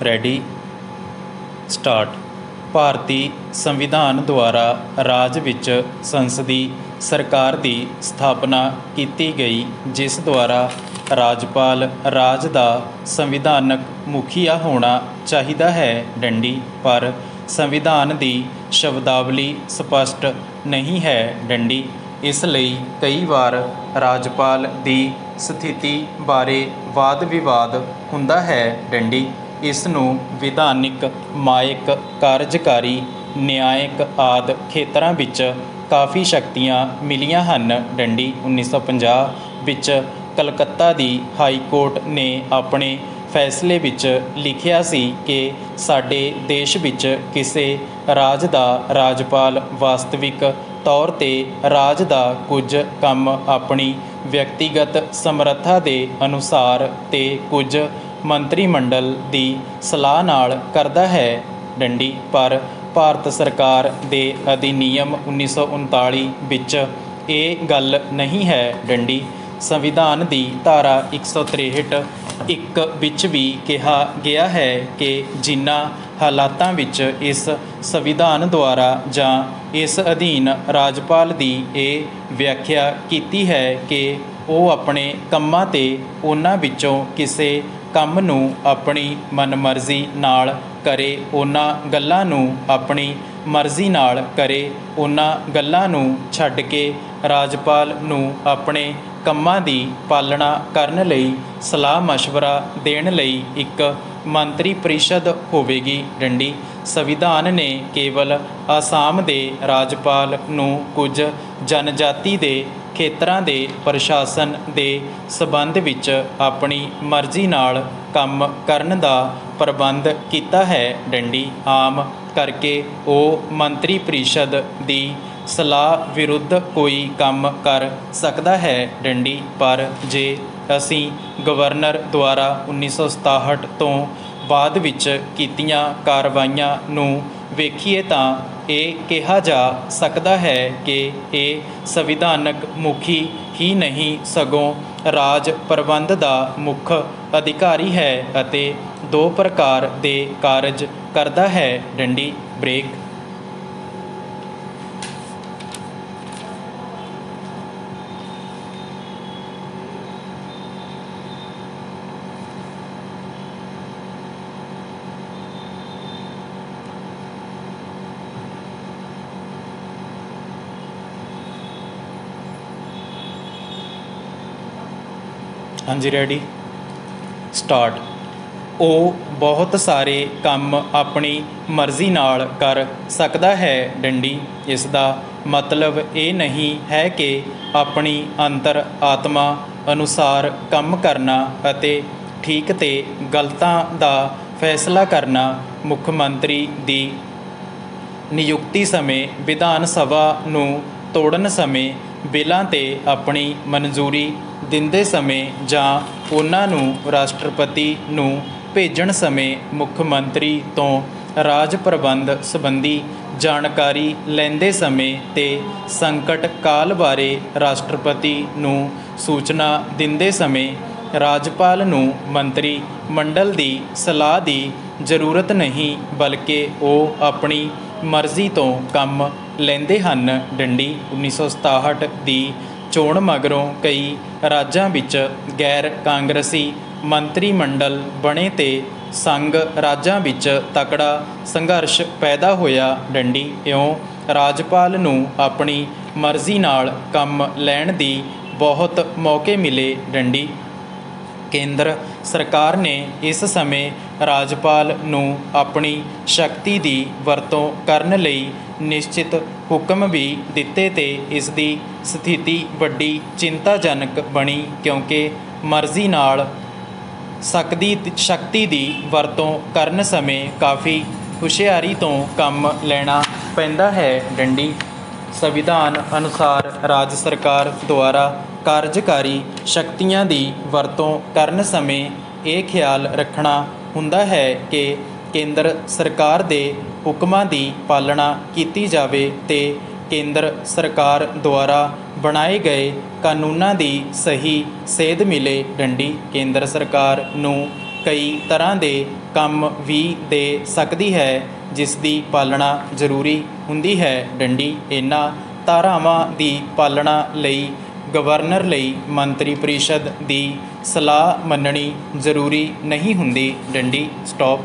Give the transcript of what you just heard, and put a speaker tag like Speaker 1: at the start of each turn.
Speaker 1: Ready start. ਭਾਰਤੀ ਸੰਵਿਧਾਨ ਦੁਆਰਾ ਰਾਜ ਵਿੱਚ ਸੰਸਦੀ ਸਰਕਾਰ ਦੀ ਸਥਾਪਨਾ ਕੀਤੀ ਗਈ, ਜਿਸ ਦੁਆਰਾ ਰਾਜਪਾਲ ਰਾਜ ਦਾ ਸੰਵਿਧਾਨਕ ਮੁਖੀਆ ਹੋਣਾ ਚਾਹੀਦਾ ਹੈ। ਡੰਡੀ ਪਰ ਸੰਵਿਧਾਨ ਦੀ ਸ਼ਬਦਾਵਲੀ ਸਪਸ਼ਟ ਨਹੀਂ ਹੈ। ਡੰਡੀ ਇਸ ਲਈ ਕਈ ਵਾਰ ਰਾਜਪਾਲ ਦੀ ਸਥਿਤੀ ਬਾਰੇ ਵਾਦ ਵਿਵਾਦ ਹੁੰਦਾ ਹੈ। ਡੰਡੀ ਇਸ ਨੂੰ ਵਿਧਾਨਿਕ, ਮਾਇਕ, ਕਾਰਜਕਾਰੀ, ਨਿਆਇਕ ਆਦਿ ਖੇਤਰਾਂ ਵਿੱਚ ਕਾਫੀ ਸ਼ਕਤੀਆਂ ਮਿਲੀਆਂ ਹਨ। ਡੰਡੀ 1950 ਵਿੱਚ ਕਲਕੱਤਾ ਦੀ ਹਾਈ ਕੋਰਟ ਨੇ ਆਪਣੇ ਫੈਸਲੇ ਵਿੱਚ ਲਿਖਿਆ ਸੀ ਕਿ ਸਾਡੇ ਦੇਸ਼ ਵਿੱਚ ਕਿਸੇ ਰਾਜ ਦਾ ਰਾਜਪਾਲ ਵਾਸਤਵਿਕ ਤੌਰ 'ਤੇ ਰਾਜ ਦਾ ਕੁਝ ਕੰਮ ਆਪਣੀ ਵਿਅਕਤੀਗਤ ਸਮਰੱਥਾ ਦੇ ਅਨੁਸਾਰ ਤੇ ਕੁਝ ਮੰਤਰੀ ਮੰਡਲ ਦੀ ਸਲਾਹ ਨਾਲ ਕਰਦਾ ਹੈ। ਡੰਡੀ ਪਰ ਭਾਰਤ ਸਰਕਾਰ ਦੇ ਅਧਿਨਿਯਮ 1939 ਵਿੱਚ ਇਹ ਗੱਲ ਨਹੀਂ ਹੈ। ਡੰਡੀ ਸੰਵਿਧਾਨ ਦੀ ਧਾਰਾ 163(1) ਵਿੱਚ ਵੀ ਕਿਹਾ ਗਿਆ ਹੈ ਕਿ ਜਿਨ੍ਹਾਂ ਹਾਲਾਤਾਂ ਵਿੱਚ ਇਸ ਸੰਵਿਧਾਨ ਦੁਆਰਾ ਜਾਂ ਇਸ ਅਧੀਨ ਰਾਜਪਾਲ ਦੀ ਇਹ ਵਿਆਖਿਆ ਕੀਤੀ ਹੈ ਕਿ ਉਹ ਆਪਣੇ ਕੰਮਾਂ 'ਤੇ ਉਹਨਾਂ ਵਿੱਚੋਂ ਕਿਸੇ ਕੰਮ ਨੂੰ ਆਪਣੀ ਮਨਮਰਜ਼ੀ ਨਾਲ ਕਰੇ, ਉਹਨਾਂ ਗੱਲਾਂ ਨੂੰ ਆਪਣੀ ਮਰਜ਼ੀ ਨਾਲ ਕਰੇ, ਉਹਨਾਂ ਗੱਲਾਂ ਨੂੰ ਛੱਡ ਕੇ ਰਾਜਪਾਲ ਨੂੰ ਆਪਣੇ ਕੰਮਾਂ ਦੀ ਪਾਲਣਾ ਕਰਨ ਲਈ ਸਲਾਹ ਮਸ਼ਵਰਾ ਦੇਣ ਲਈ ਇੱਕ ਮੰਤਰੀ ਪਰਿਸ਼ਦ ਹੋਵੇਗੀ। ਡੰਡੀ ਸੰਵਿਧਾਨ ਨੇ ਕੇਵਲ ਆਸਾਮ ਦੇ ਰਾਜਪਾਲ ਨੂੰ ਕੁਝ ਜਨਜਾਤੀ ਦੇ ਖੇਤਰਾਂ ਦੇ ਪ੍ਰਸ਼ਾਸਨ ਦੇ ਸਬੰਧ ਵਿੱਚ ਆਪਣੀ ਮਰਜ਼ੀ ਨਾਲ ਕੰਮ ਕਰਨ ਦਾ ਪ੍ਰਬੰਧ ਕੀਤਾ ਹੈ। ਡੰਡੀ ਆਮ ਕਰਕੇ ਉਹ ਮੰਤਰੀ ਪਰਿਸ਼ਦ ਦੀ ਸਲਾਹ ਵਿਰੁੱਧ ਕੋਈ ਕੰਮ ਕਰ ਸਕਦਾ ਹੈ। ਡੰਡੀ ਪਰ ਜੇ ਅਸੀਂ ਗਵਰਨਰ ਦੁਆਰਾ 1967 ਤੋਂ ਬਾਅਦ ਵਿੱਚ ਕੀਤੀਆਂ ਕਾਰਵਾਈਆਂ ਨੂੰ ਵੇਖੀਏ ਤਾਂ ਇਹ ਕਿਹਾ ਜਾ ਸਕਦਾ ਹੈ ਕਿ ਇਹ ਸੰਵਿਧਾਨਕ ਮੁਖੀ ਹੀ ਨਹੀਂ ਸਗੋਂ ਰਾਜ ਪ੍ਰਬੰਧ ਦਾ ਮੁੱਖ ਅਧਿਕਾਰੀ ਹੈ ਅਤੇ ਦੋ ਪ੍ਰਕਾਰ ਦੇ ਕਾਰਜ ਕਰਦਾ ਹੈ। ਡੰਡੀ ਬ੍ਰੇਕ। ਹਾਂਜੀ ਰੈਡੀ ਸਟਾਰਟ। ਉਹ ਬਹੁਤ ਸਾਰੇ ਕੰਮ ਆਪਣੀ ਮਰਜ਼ੀ ਨਾਲ ਕਰ ਸਕਦਾ ਹੈ। ਡੰਡੀ ਇਸ ਦਾ ਮਤਲਬ ਇਹ ਨਹੀਂ ਹੈ ਕਿ ਆਪਣੀ ਅੰਤਰ ਆਤਮਾ ਅਨੁਸਾਰ ਕੰਮ ਕਰਨਾ ਅਤੇ ਠੀਕ ਤੇ ਗਲਤਾਂ ਦਾ ਫੈਸਲਾ ਕਰਨਾ। ਮੁੱਖ ਮੰਤਰੀ ਦੀ ਨਿਯੁਕਤੀ ਸਮੇਂ, ਵਿਧਾਨ ਸਭਾ ਨੂੰ ਤੋੜਨ ਸਮੇਂ, ਬਿੱਲਾਂ 'ਤੇ ਆਪਣੀ ਮਨਜ਼ੂਰੀ ਦਿੰਦੇ ਸਮੇਂ ਜਾਂ ਉਹਨਾਂ ਨੂੰ ਰਾਸ਼ਟਰਪਤੀ ਨੂੰ ਭੇਜਣ ਸਮੇਂ ਮੁੱਖ ਮੰਤਰੀ ਤੋਂ ਰਾਜ ਪ੍ਰਬੰਧ ਸੰਬੰਧੀ ਜਾਣਕਾਰੀ ਲੈਂਦੇ ਸਮੇਂ ਤੇ ਸੰਕਟ ਕਾਲ ਬਾਰੇ ਰਾਸ਼ਟਰਪਤੀ ਨੂੰ ਸੂਚਨਾ ਦਿੰਦੇ ਸਮੇਂ ਰਾਜਪਾਲ ਨੂੰ ਮੰਤਰੀ ਮੰਡਲ ਦੀ ਸਲਾਹ ਦੀ ਜ਼ਰੂਰਤ ਨਹੀਂ, ਬਲਕਿ ਉਹ ਆਪਣੀ ਮਰਜ਼ੀ ਤੋਂ ਕੰਮ ਲੈਂਦੇ ਹਨ। ਡੰਡੀ 1967 ਦੀ ਚੋਣ ਮਗਰੋਂ ਕਈ ਰਾਜਾਂ ਵਿੱਚ ਗੈਰ ਕਾਂਗਰਸੀ ਮੰਤਰੀ ਮੰਡਲ ਬਣੇ ਤੇ ਸੰਘ ਰਾਜਾਂ ਵਿੱਚ ਤਕੜਾ ਸੰਘਰਸ਼ ਪੈਦਾ ਹੋਇਆ। ਡੰਡੀ ਇਉਂ ਰਾਜਪਾਲ ਨੂੰ ਆਪਣੀ ਮਰਜ਼ੀ ਨਾਲ ਕੰਮ ਲੈਣ ਦੀ ਬਹੁਤ ਮੌਕੇ ਮਿਲੇ। ਡੰਡੀ ਕੇਂਦਰ ਸਰਕਾਰ ਨੇ ਇਸ ਸਮੇਂ ਰਾਜਪਾਲ ਨੂੰ ਆਪਣੀ ਸ਼ਕਤੀ ਦੀ ਵਰਤੋਂ ਕਰਨ ਲਈ ਨਿਸ਼ਚਿਤ ਹੁਕਮ ਵੀ ਦਿੱਤੇ ਤੇ ਇਸ ਦੀ ਸਥਿਤੀ ਵੱਡੀ ਚਿੰਤਾਜਨਕ ਬਣੀ, ਕਿਉਂਕਿ ਮਰਜ਼ੀ ਨਾਲ ਸ਼ਕਤੀ ਦੀ ਵਰਤੋਂ ਕਰਨ ਸਮੇਂ ਕਾਫੀ ਹੁਸ਼ਿਆਰੀ ਤੋਂ ਕੰਮ ਲੈਣਾ ਪੈਂਦਾ ਹੈ। ਡੰਡੀ ਸੰਵਿਧਾਨ ਅਨੁਸਾਰ ਰਾਜ ਸਰਕਾਰ ਦੁਆਰਾ ਕਾਰਜਕਾਰੀ ਸ਼ਕਤੀਆਂ ਦੀ ਵਰਤੋਂ ਕਰਨ ਸਮੇਂ ਇਹ ਖਿਆਲ ਰੱਖਣਾ ਹੁੰਦਾ ਹੈ ਕਿ ਕੇਂਦਰ ਸਰਕਾਰ ਦੇ ਹੁਕਮਾਂ ਦੀ ਪਾਲਣਾ ਕੀਤੀ ਜਾਵੇ ਤੇ ਕੇਂਦਰ ਸਰਕਾਰ ਦੁਆਰਾ ਬਣਾਏ ਗਏ ਕਾਨੂੰਨਾਂ ਦੀ ਸਹੀ ਸੇਧ ਮਿਲੇ। ਡੰਡੀ ਕੇਂਦਰ ਸਰਕਾਰ ਨੂੰ ਕਈ ਤਰ੍ਹਾਂ ਦੇ ਕੰਮ ਵੀ ਦੇ ਸਕਦੀ ਹੈ ਜਿਸ ਦੀ ਪਾਲਣਾ ਜ਼ਰੂਰੀ ਹੁੰਦੀ ਹੈ। ਡੰਡੀ ਇਹਨਾਂ ਧਾਰਾਵਾਂ ਦੀ ਪਾਲਣਾ ਲਈ ਗਵਰਨਰ ਲਈ ਮੰਤਰੀ ਪਰਿਸ਼ਦ ਦੀ ਸਲਾਹ ਮੰਨਣੀ ਜ਼ਰੂਰੀ ਨਹੀਂ ਹੁੰਦੀ। ਡੰਡੀ ਸਟਾਪ।